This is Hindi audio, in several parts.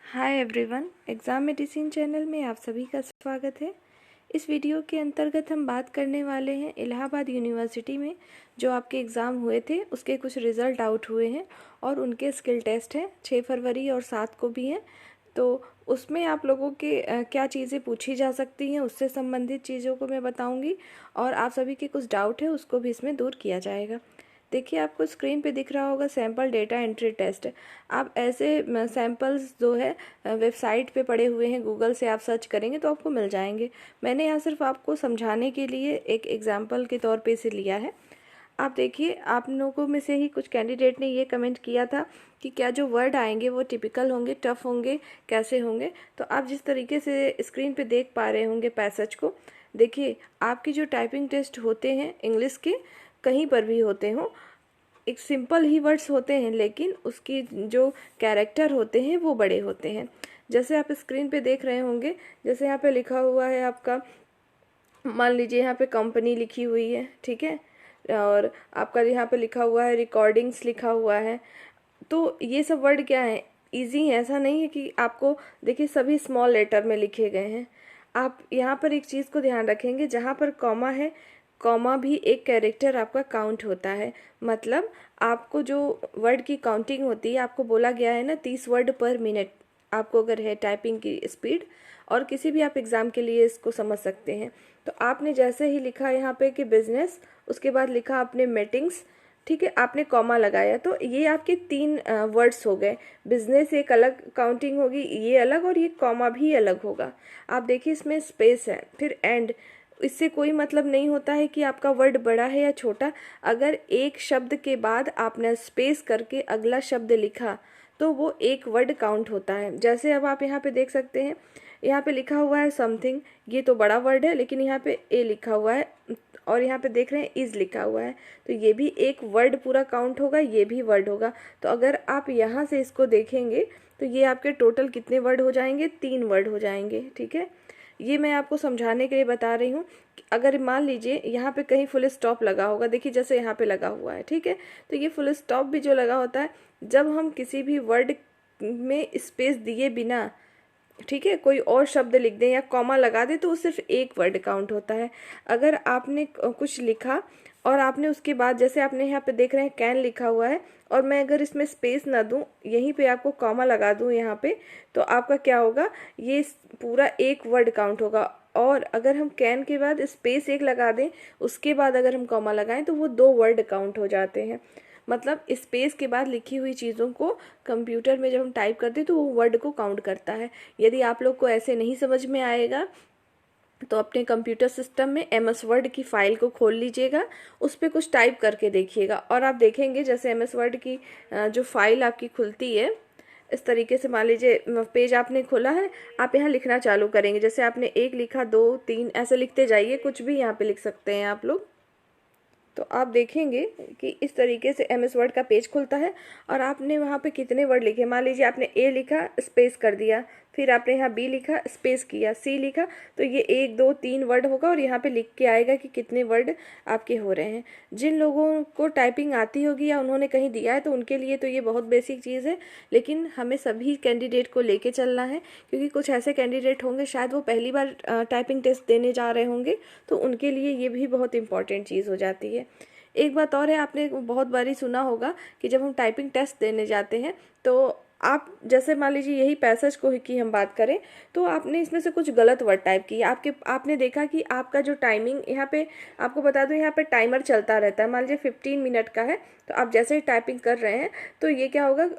Hi everyone, exam medicine channel में आप सभी का स्वागत है। इस वीडियो के अंतर्गत हम बात करने वाले हैं इलाहाबाद यूनिवर्सिटी में जो आपके एग्ज़ाम हुए थे उसके कुछ रिज़ल्ट आउट हुए हैं और उनके स्किल टेस्ट हैं 6 फरवरी और 7 को भी हैं। तो उसमें आप लोगों के क्या चीज़ें पूछी जा सकती हैं उससे संबंधित चीज़ों को मैं बताऊँगी और आप सभी के कुछ डाउट है उसको भी इसमें दूर किया जाएगा। देखिए, आपको स्क्रीन पे दिख रहा होगा सैम्पल डेटा एंट्री टेस्ट। आप ऐसे सैम्पल्स जो है वेबसाइट पे पड़े हुए हैं, गूगल से आप सर्च करेंगे तो आपको मिल जाएंगे। मैंने यहाँ सिर्फ आपको समझाने के लिए एक एग्जाम्पल के तौर पे इसे लिया है। आप देखिए, आप लोगों में से ही कुछ कैंडिडेट ने ये कमेंट किया था कि क्या जो वर्ड आएंगे वो टिपिकल होंगे, टफ होंगे, कैसे होंगे। तो आप जिस तरीके से स्क्रीन पे देख पा रहे होंगे पैसेज को, देखिए आपकी जो टाइपिंग टेस्ट होते हैं इंग्लिश के, कहीं पर भी होते हों, एक सिंपल ही वर्ड्स होते हैं लेकिन उसकी जो कैरेक्टर होते हैं वो बड़े होते हैं। जैसे आप स्क्रीन पे देख रहे होंगे, जैसे यहाँ पे लिखा हुआ है आपका, मान लीजिए यहाँ पे कंपनी लिखी हुई है, ठीक है, और आपका यहाँ पे लिखा हुआ है रिकॉर्डिंग्स लिखा हुआ है। तो ये सब वर्ड क्या है, इजी है, ऐसा नहीं है कि आपको, देखिए सभी स्मॉल लेटर में लिखे गए हैं। आप यहाँ पर एक चीज़ को ध्यान रखेंगे, जहाँ पर कॉमा है, कॉमा भी एक कैरेक्टर आपका काउंट होता है। मतलब आपको जो वर्ड की काउंटिंग होती है, आपको बोला गया है ना 30 वर्ड पर मिनट, आपको अगर है टाइपिंग की स्पीड, और किसी भी आप एग्ज़ाम के लिए इसको समझ सकते हैं। तो आपने जैसे ही लिखा यहाँ पे कि बिजनेस, उसके बाद लिखा आपने मीटिंग्स, ठीक है, आपने कॉमा लगाया, तो ये आपके 3 वर्ड्स हो गए। बिजनेस एक अलग काउंटिंग होगी, ये अलग, और ये कॉमा भी अलग होगा। आप देखिए इसमें स्पेस है, फिर एंड। इससे कोई मतलब नहीं होता है कि आपका वर्ड बड़ा है या छोटा। अगर एक शब्द के बाद आपने स्पेस करके अगला शब्द लिखा तो वो एक वर्ड काउंट होता है। जैसे अब आप यहाँ पे देख सकते हैं, यहाँ पे लिखा हुआ है समथिंग, ये तो बड़ा वर्ड है, लेकिन यहाँ पे ए लिखा हुआ है और यहाँ पे देख रहे हैं इज लिखा हुआ है, तो ये भी एक वर्ड पूरा काउंट होगा, ये भी वर्ड होगा। तो अगर आप यहाँ से इसको देखेंगे तो ये आपके टोटल कितने वर्ड हो जाएंगे, 3 वर्ड हो जाएंगे, ठीक है। ये मैं आपको समझाने के लिए बता रही हूँ। अगर मान लीजिए यहाँ पे कहीं फुल स्टॉप लगा होगा, देखिए जैसे यहाँ पे लगा हुआ है, ठीक है, तो ये फुल स्टॉप भी जो लगा होता है, जब हम किसी भी वर्ड में स्पेस दिए बिना, ठीक है, कोई और शब्द लिख दें या कॉमा लगा दें तो वो सिर्फ एक वर्ड काउंट होता है। अगर आपने कुछ लिखा और आपने उसके बाद, जैसे आपने यहाँ पे देख रहे हैं कैन लिखा हुआ है, और मैं अगर इसमें स्पेस ना दूं, यहीं पे आपको कॉमा लगा दूं यहाँ पे, तो आपका क्या होगा, ये पूरा एक वर्ड काउंट होगा। और अगर हम कैन के बाद स्पेस एक लगा दें, उसके बाद अगर हम कॉमा लगाएं तो वो 2 वर्ड काउंट हो जाते हैं। मतलब स्पेस के बाद लिखी हुई चीज़ों को कंप्यूटर में जब हम टाइप करते हैं तो वो वर्ड को काउंट करता है। यदि आप लोग को ऐसे नहीं समझ में आएगा तो अपने कंप्यूटर सिस्टम में एमएस वर्ड की फाइल को खोल लीजिएगा, उस पर कुछ टाइप करके देखिएगा और आप देखेंगे जैसे एमएस वर्ड की जो फाइल आपकी खुलती है, इस तरीके से मान लीजिए पेज आपने खोला है, आप यहाँ लिखना चालू करेंगे। जैसे आपने 1 लिखा, 2, 3 ऐसे लिखते जाइए, कुछ भी यहाँ पे लिख सकते हैं आप लोग। तो आप देखेंगे कि इस तरीके से एमएस वर्ड का पेज खुलता है और आपने वहाँ पे कितने वर्ड लिखे, मान लीजिए आपने ए लिखा, स्पेस कर दिया, फिर आपने यहाँ बी लिखा, स्पेस किया, सी लिखा, तो ये 1, 2, 3 वर्ड होगा और यहाँ पे लिख के आएगा कि कितने वर्ड आपके हो रहे हैं। जिन लोगों को टाइपिंग आती होगी या उन्होंने कहीं दिया है तो उनके लिए तो ये बहुत बेसिक चीज़ है, लेकिन हमें सभी कैंडिडेट को लेके चलना है, क्योंकि कुछ ऐसे कैंडिडेट होंगे शायद वो पहली बार टाइपिंग टेस्ट देने जा रहे होंगे, तो उनके लिए ये भी बहुत इंपॉर्टेंट चीज़ हो जाती है। एक बात और है, आपने बहुत बारी सुना होगा कि जब हम टाइपिंग टेस्ट देने जाते हैं तो आप, जैसे मान लीजिए यही पैसेज को की हम बात करें, तो आपने इसमें से कुछ गलत वर्ड टाइप किए, आपने देखा कि आपका जो टाइमिंग, यहाँ पे आपको बता दूं, यहाँ पे टाइमर चलता रहता है, मान लीजिए 15 मिनट का है, तो आप जैसे ही टाइपिंग कर रहे हैं तो ये क्या होगा,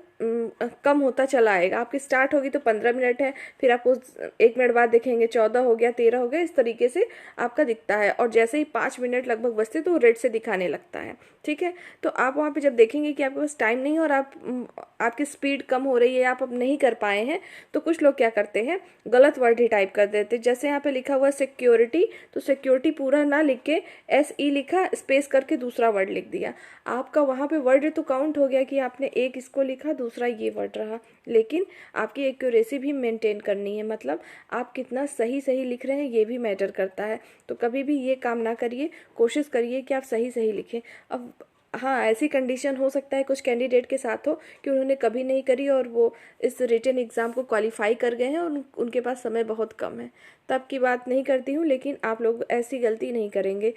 कम होता चला आएगा। आपकी स्टार्ट होगी तो 15 मिनट है, फिर आपको 1 मिनट बाद देखेंगे 14 हो गया, 13 हो गया, इस तरीके से आपका दिखता है। और जैसे ही 5 मिनट लगभग बचते तो रेड से दिखाने लगता है, ठीक है। तो आप वहाँ पे जब देखेंगे कि आपके पास टाइम नहीं है और आपकी स्पीड कम हो रही है, आप अब नहीं कर पाए हैं, तो कुछ लोग क्या करते हैं, गलत वर्ड ही टाइप कर देते हैं। जैसे यहाँ पे लिखा हुआ सिक्योरिटी, तो सिक्योरिटी पूरा ना लिख के SE लिखा, स्पेस करके दूसरा वर्ड लिख दिया। आपका वहाँ पे वर्ड तो काउंट हो गया कि आपने एक इसको लिखा, दूसरा ये वर्ड रहा, लेकिन आपकी एक्यूरेसी भी मेंटेन करनी है, मतलब आप कितना सही सही लिख रहे हैं ये भी मैटर करता है। तो कभी भी ये काम ना करिए, कोशिश करिए कि आप सही सही लिखें। अब हाँ, ऐसी कंडीशन हो सकता है कुछ कैंडिडेट के साथ हो कि उन्होंने कभी नहीं करी और वो इस रिटन एग्ज़ाम को क्वालिफाई कर गए हैं और उनके पास समय बहुत कम है, तब की बात नहीं करती हूँ। लेकिन आप लोग ऐसी गलती नहीं करेंगे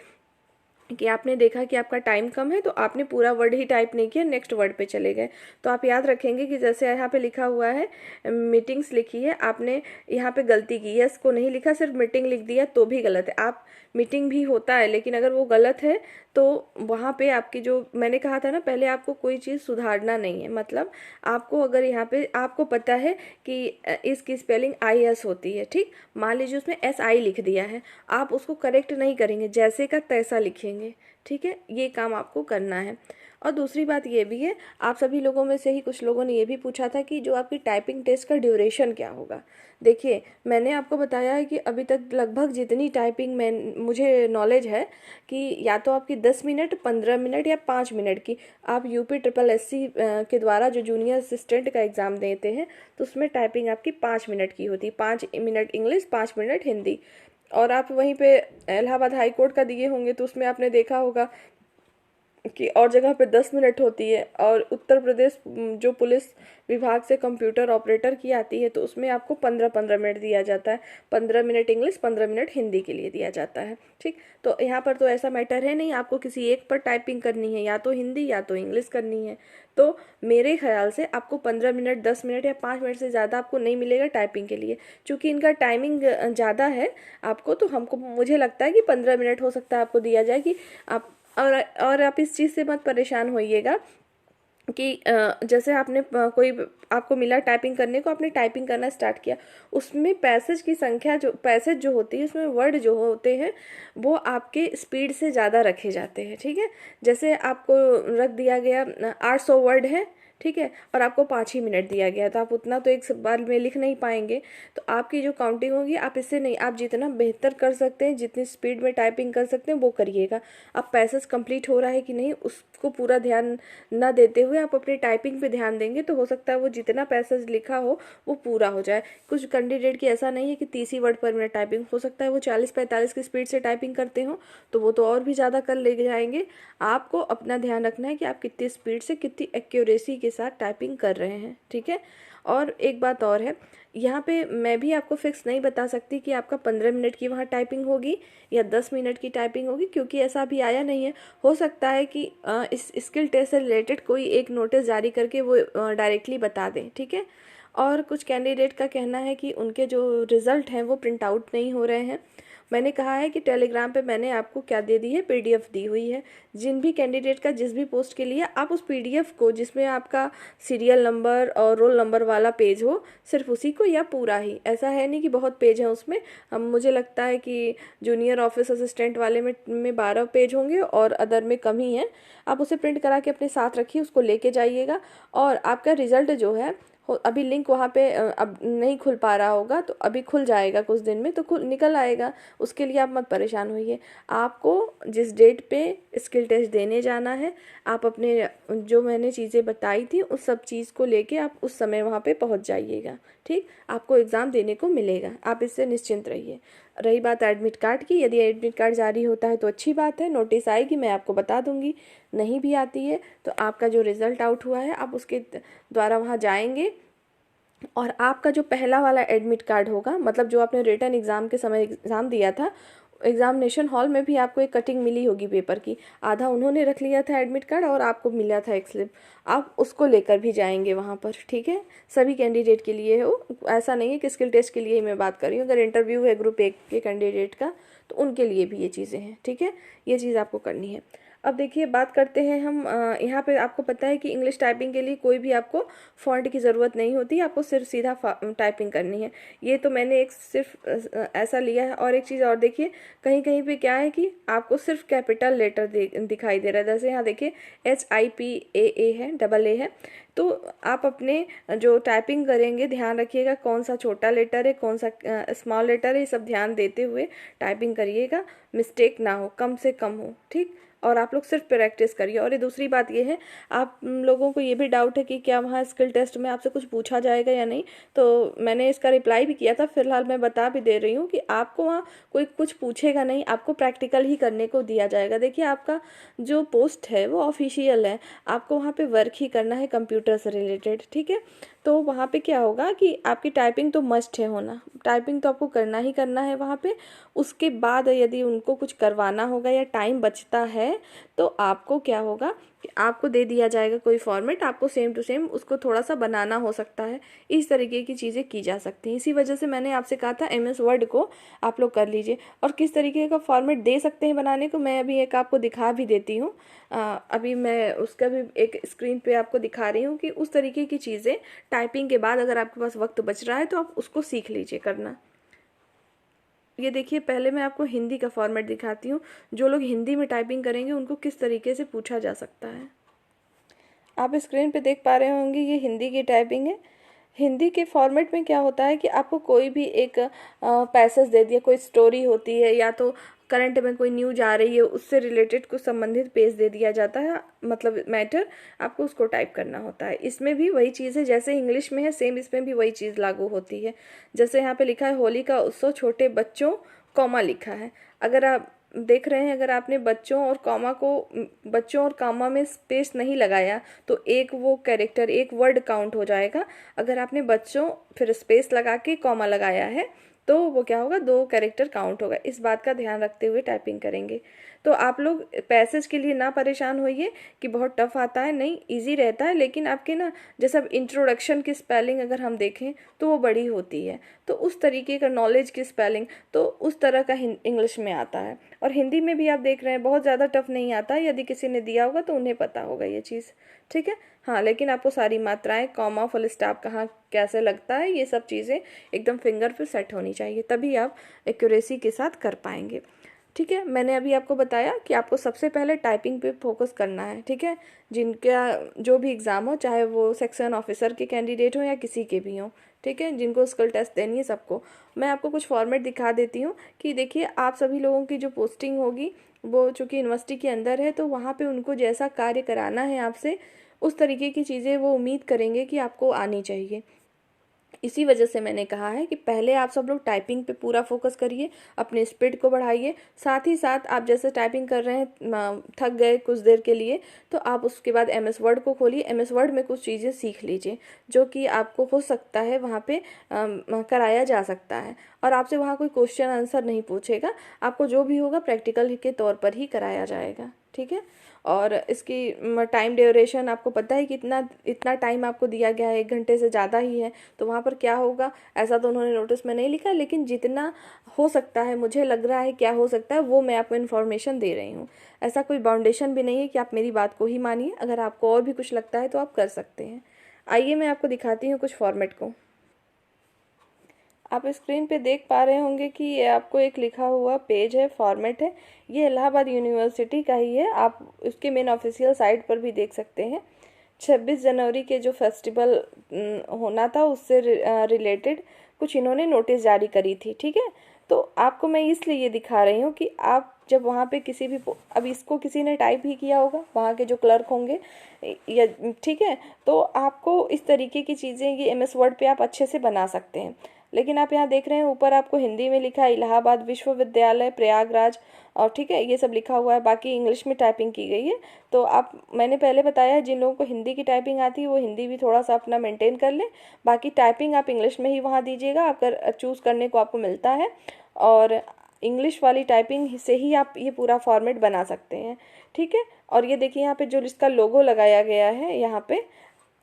कि आपने देखा कि आपका टाइम कम है तो आपने पूरा वर्ड ही टाइप नहीं किया, नेक्स्ट वर्ड पे चले गए। तो आप याद रखेंगे कि जैसे यहाँ पे लिखा हुआ है मीटिंग्स लिखी है, आपने यहाँ पे गलती की, यस को नहीं लिखा, सिर्फ मीटिंग लिख दिया तो भी गलत है। आप मीटिंग भी होता है लेकिन अगर वो गलत है तो वहाँ पे आपकी जो मैंने कहा था ना पहले, आपको कोई चीज़ सुधारना नहीं है। मतलब आपको अगर यहाँ पे आपको पता है कि इसकी स्पेलिंग IS होती है, ठीक, मान लीजिए उसमें SI लिख दिया है, आप उसको करेक्ट नहीं करेंगे, जैसे का तैसा लिखेंगे, ठीक है, ये काम आपको करना है। और दूसरी बात ये भी है, आप सभी लोगों में से ही कुछ लोगों ने ये भी पूछा था कि जो आपकी टाइपिंग टेस्ट का ड्यूरेशन क्या होगा। देखिए, मैंने आपको बताया है कि अभी तक लगभग जितनी टाइपिंग में मुझे नॉलेज है कि या तो आपकी 10 मिनट, 15 मिनट या 5 मिनट की, आप UPSSC के द्वारा जो जूनियर असिस्टेंट का एग्ज़ाम देते हैं तो उसमें टाइपिंग आपकी 5 मिनट की होती है, 5 मिनट इंग्लिश, 5 मिनट हिंदी। और आप वहीं पे इलाहाबाद हाई कोर्ट का दिए होंगे तो उसमें आपने देखा होगा कि और जगह पे 10 मिनट होती है। और उत्तर प्रदेश जो पुलिस विभाग से कंप्यूटर ऑपरेटर की आती है तो उसमें आपको 15-15 मिनट दिया जाता है, 15 मिनट इंग्लिश, 15 मिनट हिंदी के लिए दिया जाता है, ठीक। तो यहाँ पर तो ऐसा मैटर है नहीं, आपको किसी एक पर टाइपिंग करनी है, या तो हिंदी या तो इंग्लिश करनी है। तो मेरे ख्याल से आपको 15 मिनट, 10 मिनट या 5 मिनट से ज़्यादा आपको नहीं मिलेगा टाइपिंग के लिए, क्योंकि इनका टाइमिंग ज़्यादा है आपको। तो मुझे लगता है कि 15 मिनट हो सकता है आपको दिया जाए कि आप और आप इस चीज़ से मत परेशान होइएगा कि जैसे आपने कोई आपको मिला टाइपिंग करने को, आपने टाइपिंग करना स्टार्ट किया, उसमें पैसेज की संख्या, जो पैसेज जो होती है उसमें वर्ड जो होते हैं वो आपके स्पीड से ज़्यादा रखे जाते हैं, ठीक है। जैसे आपको रख दिया गया 800 वर्ड है, ठीक है, और आपको 5 ही मिनट दिया गया तो आप उतना तो एक बार में लिख नहीं पाएंगे। तो आपकी जो काउंटिंग होगी, आप इससे नहीं, आप जितना बेहतर कर सकते हैं, जितनी स्पीड में टाइपिंग कर सकते हैं वो करिएगा। आप पैसेज कंप्लीट हो रहा है कि नहीं उसको पूरा ध्यान ना देते हुए आप अपनी टाइपिंग पे ध्यान देंगे तो हो सकता है वो जितना पैसेज लिखा हो वो पूरा हो जाए। कुछ कैंडिडेट की ऐसा नहीं है कि 30 ही वर्ड पर मिनट टाइपिंग, हो सकता है वो 40-45 की स्पीड से टाइपिंग करते हो तो वो तो और भी ज़्यादा कर ले जाएंगे। आपको अपना ध्यान रखना है कि आप कितनी स्पीड से, कितनी एक्यूरेसी के साथ टाइपिंग कर रहे हैं, ठीक है। और एक बात और है, यहाँ पे मैं भी आपको फिक्स नहीं बता सकती कि आपका 15 मिनट की वहाँ टाइपिंग होगी या 10 मिनट की टाइपिंग होगी, क्योंकि ऐसा अभी आया नहीं है। हो सकता है कि इस स्किल टेस्ट से रिलेटेड कोई एक नोटिस जारी करके वो डायरेक्टली बता दें, ठीक है। और कुछ कैंडिडेट का कहना है कि उनके जो रिज़ल्ट हैं वो प्रिंट आउट नहीं हो रहे हैं। मैंने कहा है कि टेलीग्राम पे मैंने आपको क्या दे दी है, PDF दी हुई है। जिन भी कैंडिडेट का जिस भी पोस्ट के लिए आप उस PDF को, जिसमें आपका सीरियल नंबर और रोल नंबर वाला पेज हो, सिर्फ उसी को या पूरा ही, ऐसा है नहीं कि बहुत पेज है उसमें। मुझे लगता है कि जूनियर ऑफिस असिस्टेंट वाले में 12 पेज होंगे और अदर में कम ही है। आप उसे प्रिंट करा के अपने साथ रखिए, उसको लेके जाइएगा। और आपका रिजल्ट जो है, अभी लिंक वहाँ पे अब नहीं खुल पा रहा होगा तो अभी खुल जाएगा, कुछ दिन में तो निकल आएगा, उसके लिए आप मत परेशान होइए। आपको जिस डेट पे स्किल टेस्ट देने जाना है, आप अपने जो मैंने चीज़ें बताई थी उस सब चीज़ को लेके आप उस समय वहाँ पे पहुँच जाइएगा, ठीक। आपको एग्ज़ाम देने को मिलेगा, आप इससे निश्चिंत रहिए। रही बात एडमिट कार्ड की, यदि एडमिट कार्ड जारी होता है तो अच्छी बात है, नोटिस आएगी, मैं आपको बता दूंगी। नहीं भी आती है तो आपका जो रिज़ल्ट आउट हुआ है आप उसके द्वारा वहाँ जाएंगे और आपका जो पहला वाला एडमिट कार्ड होगा, मतलब जो आपने रिटन एग्ज़ाम के समय एग्ज़ाम दिया था, एग्जामिनेशन हॉल में भी आपको एक कटिंग मिली होगी पेपर की, आधा उन्होंने रख लिया था एडमिट कार्ड और आपको मिला था एक स्लिप, आप उसको लेकर भी जाएंगे वहाँ पर, ठीक है। सभी कैंडिडेट के लिए हो, ऐसा नहीं है कि स्किल टेस्ट के लिए ही मैं बात कर रही हूँ। अगर इंटरव्यू है ग्रुप 1 के कैंडिडेट का तो उनके लिए भी ये चीज़ें हैं, ठीक है, ये चीज़ आपको करनी है। अब देखिए, बात करते हैं हम यहाँ पे आपको पता है कि इंग्लिश टाइपिंग के लिए कोई भी आपको फॉन्ट की ज़रूरत नहीं होती, आपको सिर्फ सीधा टाइपिंग करनी है। ये तो मैंने एक सिर्फ ऐसा लिया है। और एक चीज़ और देखिए, कहीं कहीं पे क्या है कि आपको सिर्फ कैपिटल लेटर दिखाई दे रहा है, जैसे यहाँ देखिए HIPAA है, AA है। तो आप अपने जो टाइपिंग करेंगे ध्यान रखिएगा कौन सा छोटा लेटर है, कौन सा स्मॉल लेटर है, ये सब ध्यान देते हुए टाइपिंग करिएगा, मिस्टेक ना हो, कम से कम हो, ठीक। और आप लोग सिर्फ प्रैक्टिस करिए। और ये दूसरी बात ये है, आप लोगों को ये भी डाउट है कि क्या वहाँ स्किल टेस्ट में आपसे कुछ पूछा जाएगा या नहीं, तो मैंने इसका रिप्लाई भी किया था। फिलहाल मैं बता भी दे रही हूँ कि आपको वहाँ कोई कुछ पूछेगा नहीं, आपको प्रैक्टिकल ही करने को दिया जाएगा। देखिए, आपका जो पोस्ट है वो ऑफिशियल है, आपको वहाँ पे वर्क ही करना है कंप्यूटर से रिलेटेड, ठीक है। तो वहाँ पे क्या होगा कि आपकी टाइपिंग तो मस्ट है होना, टाइपिंग तो आपको करना ही करना है वहाँ पे। उसके बाद यदि उनको कुछ करवाना होगा या टाइम बचता है तो आपको क्या होगा कि आपको दे दिया जाएगा कोई फॉर्मेट, आपको सेम टू सेम उसको थोड़ा सा बनाना हो सकता है। इस तरीके की चीज़ें की जा सकती हैं। इसी वजह से मैंने आपसे कहा था MS वर्ड को आप लोग कर लीजिए। और किस तरीके का फॉर्मेट दे सकते हैं बनाने को, मैं अभी एक आपको दिखा भी देती हूँ। अभी मैं उसका भी एक स्क्रीन पे आपको दिखा रही हूँ कि उस तरीके की चीज़ें टाइपिंग के बाद अगर आपके पास वक्त बच रहा है तो आप उसको सीख लीजिए करना। ये देखिए, पहले मैं आपको हिंदी का फॉर्मेट दिखाती हूँ। जो लोग हिंदी में टाइपिंग करेंगे उनको किस तरीके से पूछा जा सकता है। आप स्क्रीन पे देख पा रहे होंगे, ये हिंदी की टाइपिंग है। हिंदी के फॉर्मेट में क्या होता है कि आपको कोई भी एक पैसेज दे दिया, कोई स्टोरी होती है या तो करंट में कोई न्यूज आ रही है, उससे रिलेटेड कुछ संबंधित पेज दे दिया जाता है, मतलब मैटर, आपको उसको टाइप करना होता है। इसमें भी वही चीज़ है जैसे इंग्लिश में है, सेम इसमें भी वही चीज़ लागू होती है। जैसे यहाँ पे लिखा है होली का उत्सव छोटे बच्चों, कॉमा लिखा है। अगर आप देख रहे हैं, अगर आपने बच्चों और कॉमा में स्पेस नहीं लगाया तो एक वो कैरेक्टर, एक वर्ड काउंट हो जाएगा। अगर आपने बच्चों फिर स्पेस लगा के कॉमा लगाया है तो वो क्या होगा, 2 कैरेक्टर काउंट होगा। इस बात का ध्यान रखते हुए टाइपिंग करेंगे। तो आप लोग पैसेज के लिए ना परेशान होइए कि बहुत टफ आता है, नहीं, इजी रहता है। लेकिन आपके ना जैसे अब इंट्रोडक्शन की स्पेलिंग अगर हम देखें तो वो बड़ी होती है, तो उस तरीके का नॉलेज की स्पेलिंग तो उस तरह का इंग्लिश में आता है। और हिंदी में भी आप देख रहे हैं बहुत ज़्यादा टफ नहीं आता है, यदि किसी ने दिया होगा तो उन्हें पता होगा ये चीज़, ठीक है। हाँ, लेकिन आपको सारी मात्राएं, कॉमा, फुल स्टॉप कहाँ कैसे लगता है, ये सब चीज़ें एकदम फिंगर पे सेट होनी चाहिए, तभी आप एक्यूरेसी के साथ कर पाएंगे, ठीक है। मैंने अभी आपको बताया कि आपको सबसे पहले टाइपिंग पे फोकस करना है, ठीक है। जिनका जो भी एग्ज़ाम हो, चाहे वो सेक्शन ऑफिसर के कैंडिडेट हो या किसी के भी हो, ठीक है, जिनको स्किल टेस्ट देनी है सबको। मैं आपको कुछ फॉर्मेट दिखा देती हूँ कि देखिए, आप सभी लोगों की जो पोस्टिंग होगी वो चूँकि यूनिवर्सिटी के अंदर है, तो वहाँ पे उनको जैसा कार्य कराना है आपसे, उस तरीके की चीज़ें वो उम्मीद करेंगे कि आपको आनी चाहिए। इसी वजह से मैंने कहा है कि पहले आप सब लोग टाइपिंग पे पूरा फोकस करिए, अपने स्पीड को बढ़ाइए। साथ ही साथ आप जैसे टाइपिंग कर रहे हैं, थक गए कुछ देर के लिए, तो आप उसके बाद MS वर्ड को खोलिए, MS वर्ड में कुछ चीज़ें सीख लीजिए जो कि आपको हो सकता है वहाँ पे कराया जा सकता है। और आपसे वहाँ कोई क्वेश्चन आंसर नहीं पूछेगा, आपको जो भी होगा प्रैक्टिकल के तौर पर ही कराया जाएगा, ठीक है। और इसकी टाइम ड्यूरेशन आपको पता है कि इतना टाइम आपको दिया गया है, 1 घंटे से ज़्यादा ही है। तो वहाँ पर क्या होगा, ऐसा तो उन्होंने नोटिस में नहीं लिखा, लेकिन जितना हो सकता है, मुझे लग रहा है क्या हो सकता है, वो मैं आपको इन्फॉर्मेशन दे रही हूँ। ऐसा कोई बाउंडेशन भी नहीं है कि आप मेरी बात को ही मानिए, अगर आपको और भी कुछ लगता है तो आप कर सकते हैं। आइए मैं आपको दिखाती हूँ कुछ फॉर्मेट को। आप स्क्रीन पे देख पा रहे होंगे कि ये आपको एक लिखा हुआ पेज है, फॉर्मेट है। ये इलाहाबाद यूनिवर्सिटी का ही है, आप उसके मेन ऑफिशियल साइट पर भी देख सकते हैं। 26 जनवरी के जो फेस्टिवल होना था उससे रिलेटेड कुछ इन्होंने नोटिस जारी करी थी, ठीक है। तो आपको मैं इसलिए ये दिखा रही हूँ कि आप जब वहाँ पे किसी भी, अब इसको किसी ने टाइप ही किया होगा, वहाँ के जो क्लर्क होंगे या, ठीक है, तो आपको इस तरीके की चीज़ें ये MS वर्ड पे आप अच्छे से बना सकते हैं। लेकिन आप यहाँ देख रहे हैं ऊपर आपको हिंदी में लिखा है इलाहाबाद विश्वविद्यालय प्रयागराज, और ठीक है, ये सब लिखा हुआ है, बाकी इंग्लिश में टाइपिंग की गई है। तो आप, मैंने पहले बताया है, जिन लोगों को हिंदी की टाइपिंग आती है वो हिंदी भी थोड़ा सा अपना मेंटेन कर लें, बाकी टाइपिंग आप इंग्लिश में ही वहाँ दीजिएगा, अगर चूज़ करने को आपको मिलता है। और इंग्लिश वाली टाइपिंग से ही आप ये पूरा फॉर्मेट बना सकते हैं, ठीक है। और ये देखिए यहाँ पे जो इसका लोगो लगाया गया है, यहाँ पे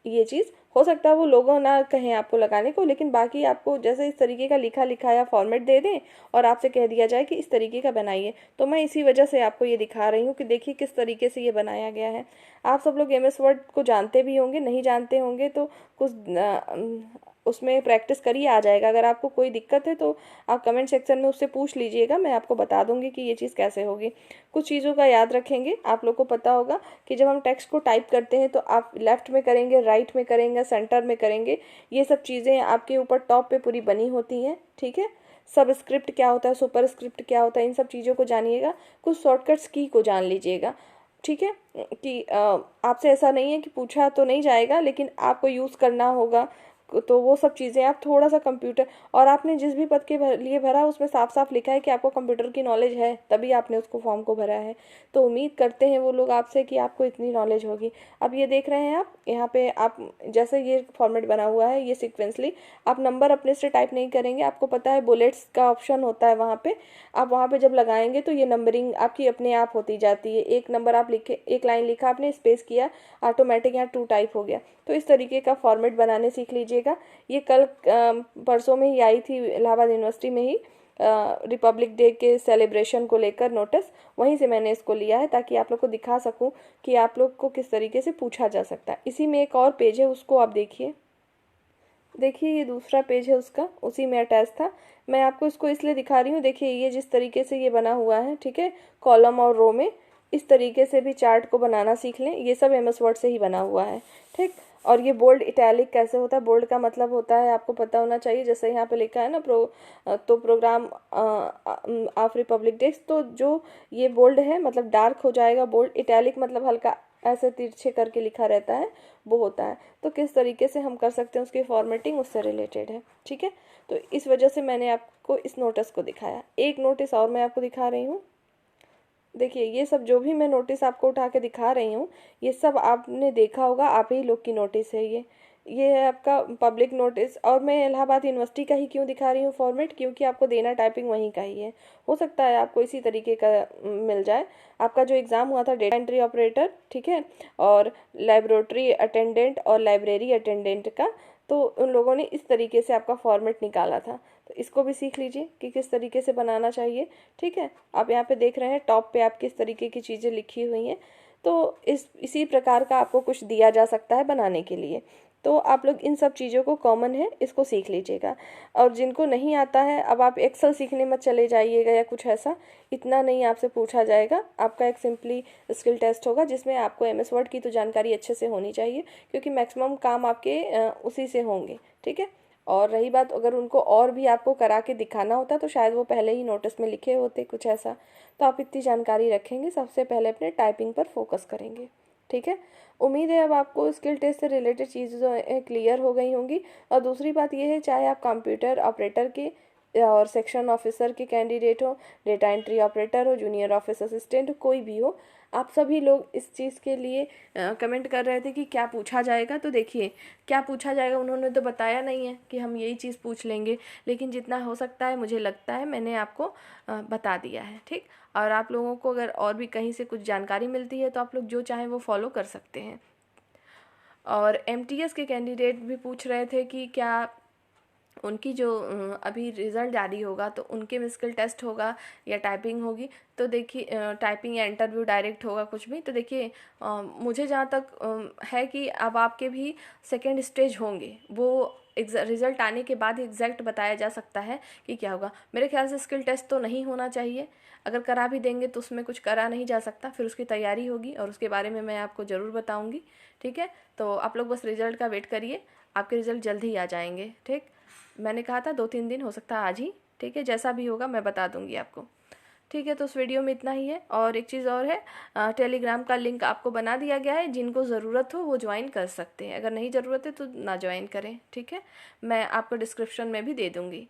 ये चीज़ हो सकता है वो लोगों ना कहें आपको लगाने को, लेकिन बाकी आपको जैसे इस तरीके का लिखा लिखाया फॉर्मेट दे दें और आपसे कह दिया जाए कि इस तरीके का बनाइए, तो मैं इसी वजह से आपको ये दिखा रही हूँ कि देखिए किस तरीके से ये बनाया गया है। आप सब लोग MS वर्ड को जानते भी होंगे, नहीं जानते होंगे तो कुछ उसमें प्रैक्टिस करिए, आ जाएगा। अगर आपको कोई दिक्कत है तो आप कमेंट सेक्शन में उससे पूछ लीजिएगा, मैं आपको बता दूंगी कि ये चीज़ कैसे होगी। कुछ चीज़ों का याद रखेंगे, आप लोग को पता होगा कि जब हम टेक्स्ट को टाइप करते हैं तो आप लेफ्ट में करेंगे, राइट में करेंगे, सेंटर में करेंगे, ये सब चीज़ें आपके ऊपर टॉप पे पूरी बनी होती हैं, ठीक है। सबस्क्रिप्ट क्या होता है, सुपरस्क्रिप्ट क्या होता है, इन सब चीज़ों को जानिएगा। कुछ शॉर्टकट्स की को जान लीजिएगा, ठीक है। कि आपसे ऐसा नहीं है कि पूछा तो नहीं जाएगा, लेकिन आपको यूज़ करना होगा, तो वो सब चीज़ें आप थोड़ा सा कंप्यूटर, और आपने जिस भी पद के लिए भरा उसमें साफ साफ लिखा है कि आपको कंप्यूटर की नॉलेज है, तभी आपने उसको फॉर्म को भरा है। तो उम्मीद करते हैं वो लोग आपसे कि आपको इतनी नॉलेज होगी। अब ये देख रहे हैं आप यहाँ पे, आप जैसे ये फॉर्मेट बना हुआ है, ये सिक्वेंसली आप नंबर अपने से टाइप नहीं करेंगे। आपको पता है बुलेट्स का ऑप्शन होता है वहाँ पे, आप वहाँ पे जब लगाएंगे तो ये नंबरिंग आपकी अपने आप होती जाती है। एक नंबर आप लिखे, एक लाइन लिखा आपने, स्पेस किया, ऑटोमेटिक यहाँ 2 टाइप हो गया। तो इस तरीके का फॉर्मेट बनाने सीख लीजिएगा। ये कल परसों में ही आई थी इलाहाबाद यूनिवर्सिटी में ही, रिपब्लिक डे के सेलिब्रेशन को लेकर नोटिस, वहीं से मैंने इसको लिया है ताकि आप लोग को दिखा सकूं कि आप लोग को किस तरीके से पूछा जा सकता है। इसी में एक और पेज है, उसको आप देखिए। देखिए ये दूसरा पेज है उसका, उसी में अटैच था। मैं आपको इसको इसलिए दिखा रही हूँ, देखिए ये जिस तरीके से ये बना हुआ है, ठीक है, कॉलम और रो में, इस तरीके से भी चार्ट को बनाना सीख लें। ये सब MS वर्ड से ही बना हुआ है, ठीक। और ये बोल्ड इटैलिक कैसे होता है, बोल्ड का मतलब होता है आपको पता होना चाहिए, जैसे यहाँ पे लिखा है ना तो प्रोग्राम ऑफ रिपब्लिक डे, तो जो ये बोल्ड है मतलब डार्क हो जाएगा, बोल्ड। इटैलिक मतलब हल्का ऐसे तिरछे करके लिखा रहता है, वो होता है। तो किस तरीके से हम कर सकते हैं उसकी फॉर्मेटिंग, उससे रिलेटेड है, ठीक है। तो इस वजह से मैंने आपको इस नोटिस को दिखाया। एक नोटिस और मैं आपको दिखा रही हूँ। देखिए ये सब जो भी मैं नोटिस आपको उठा के दिखा रही हूँ, ये सब आपने देखा होगा, आप ही लोग की नोटिस है ये है आपका पब्लिक नोटिस। और मैं इलाहाबाद यूनिवर्सिटी का ही क्यों दिखा रही हूँ फॉर्मेट, क्योंकि आपको देना टाइपिंग वहीं का ही है। हो सकता है आपको इसी तरीके का मिल जाए। आपका जो एग्ज़ाम हुआ था डेटा एंट्री ऑपरेटर, ठीक है, और लेबोरेटरी अटेंडेंट और लाइब्रेरी अटेंडेंट का, तो उन लोगों ने इस तरीके से आपका फॉर्मेट निकाला था। तो इसको भी सीख लीजिए कि किस तरीके से बनाना चाहिए, ठीक है। आप यहाँ पे देख रहे हैं टॉप पे आप किस तरीके की चीज़ें लिखी हुई हैं। तो इसी प्रकार का आपको कुछ दिया जा सकता है बनाने के लिए। तो आप लोग इन सब चीज़ों को, कॉमन है, इसको सीख लीजिएगा। और जिनको नहीं आता है, अब आप एक्सेल सीखने मत चले जाइएगा या कुछ ऐसा, इतना नहीं आपसे पूछा जाएगा। आपका एक सिंपली स्किल टेस्ट होगा जिसमें आपको MS वर्ड की तो जानकारी अच्छे से होनी चाहिए, क्योंकि मैक्सिमम काम आपके उसी से होंगे, ठीक है। और रही बात, अगर उनको और भी आपको करा के दिखाना होता तो शायद वो पहले ही नोटिस में लिखे होते कुछ ऐसा। तो आप इतनी जानकारी रखेंगे, सबसे पहले अपने टाइपिंग पर फोकस करेंगे, ठीक है। उम्मीद है अब आपको स्किल टेस्ट से रिलेटेड चीज़ें क्लियर हो गई होंगी। और दूसरी बात यह है, चाहे आप कंप्यूटर ऑपरेटर के और सेक्शन ऑफिसर के कैंडिडेट हो, डेटा एंट्री ऑपरेटर हो, जूनियर ऑफिस असिस्टेंट हो, कोई भी हो, आप सभी लोग इस चीज़ के लिए कमेंट कर रहे थे कि क्या पूछा जाएगा। तो देखिए क्या पूछा जाएगा उन्होंने तो बताया नहीं है कि हम यही चीज़ पूछ लेंगे, लेकिन जितना हो सकता है मुझे लगता है मैंने आपको बता दिया है, ठीक। और आप लोगों को अगर और भी कहीं से कुछ जानकारी मिलती है तो आप लोग जो चाहें वो फॉलो कर सकते हैं। और MTS के कैंडिडेट भी पूछ रहे थे कि क्या उनकी जो अभी रिज़ल्ट जारी होगा तो उनके में स्किल टेस्ट होगा या टाइपिंग होगी। तो देखिए टाइपिंग या इंटरव्यू डायरेक्ट होगा कुछ भी। तो देखिए मुझे जहाँ तक है कि अब आपके भी सेकेंड स्टेज होंगे, वो रिज़ल्ट आने के बाद एग्जैक्ट बताया जा सकता है कि क्या होगा। मेरे ख्याल से स्किल टेस्ट तो नहीं होना चाहिए, अगर करा भी देंगे तो उसमें कुछ करा नहीं जा सकता, फिर उसकी तैयारी होगी और उसके बारे में मैं आपको ज़रूर बताऊँगी, ठीक है। तो आप लोग बस रिज़ल्ट का वेट करिए, आपके रिज़ल्ट जल्द ही आ जाएंगे, ठीक। मैंने कहा था 2-3 दिन, हो सकता है आज ही, ठीक है। जैसा भी होगा मैं बता दूंगी आपको, ठीक है। तो उस वीडियो में इतना ही है। और एक चीज़ और है, टेलीग्राम का लिंक आपको बना दिया गया है, जिनको ज़रूरत हो वो ज्वाइन कर सकते हैं, अगर नहीं ज़रूरत है तो ना ज्वाइन करें, ठीक है। मैं आपको डिस्क्रिप्शन में भी दे दूँगी,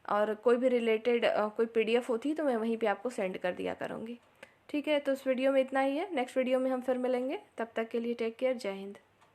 और कोई भी रिलेटेड कोई PDF होती तो मैं वहीं पर आपको सेंड कर दिया करूँगी, ठीक है। तो उस वीडियो में इतना ही है, नेक्स्ट वीडियो में हम फिर मिलेंगे, तब तक के लिए टेक केयर, जय हिंद।